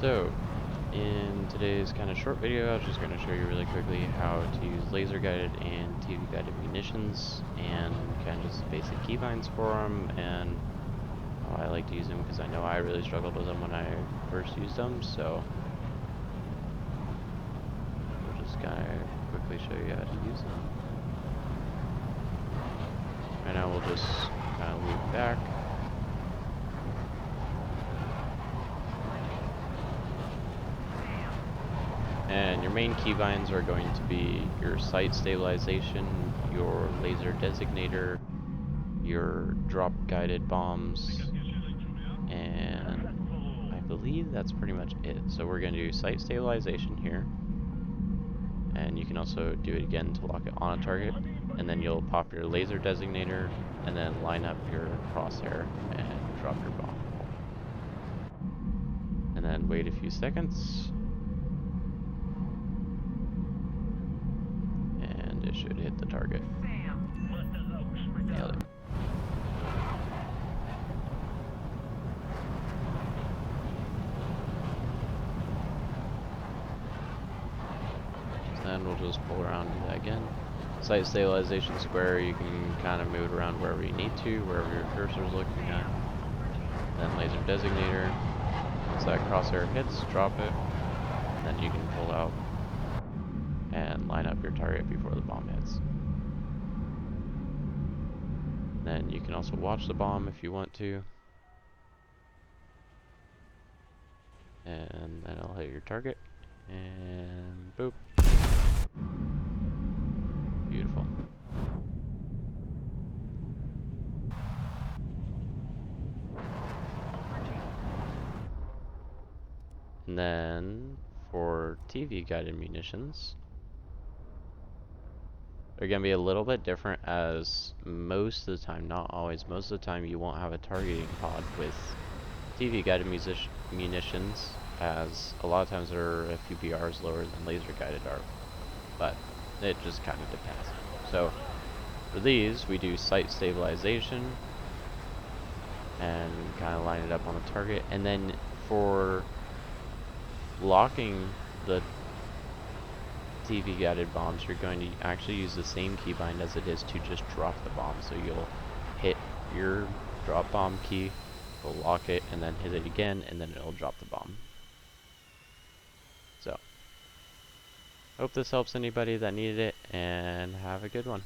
So, in today's kind of short video, I was just going to show you really quickly how to use laser guided and TV guided munitions and kind of just basic keybinds for them and how I like to use them, because I know I really struggled with them when I first used them. So we'll just kind of quickly show you how to use them. Right now we'll just kind of loop back. And your main keybinds are going to be your sight stabilization, your laser designator, your drop guided bombs, and I believe that's pretty much it. So we're going to do sight stabilization here, and you can also do it again to lock it on a target, and then you'll pop your laser designator and then line up your crosshair and drop your bomb. And then wait a few seconds. Should hit the target. Nailed it. Then we'll just pull around and do that again. Sight stabilization square, you can kind of move it around wherever you need to, wherever your cursor is looking at. Then laser designator. Once that crosshair hits, drop it. And then you can pull out and line up your target before the bomb hits. Then you can also watch the bomb if you want to. And then it'll hit your target. And boop. Beautiful. And then for TV guided munitions, they're going to be a little bit different, as most of the time, not always, most of the time you won't have a targeting pod with TV guided munitions, as a lot of times they're a few BRs lower than laser guided are, but it just kind of depends. So for these, we do sight stabilization and kind of line it up on the target, and then for locking the TV guided bombs, you're going to actually use the same keybind as it is to just drop the bomb. So you'll hit your drop bomb key, you'll lock it, and then hit it again, and then it'll drop the bomb. So, hope this helps anybody that needed it, and have a good one.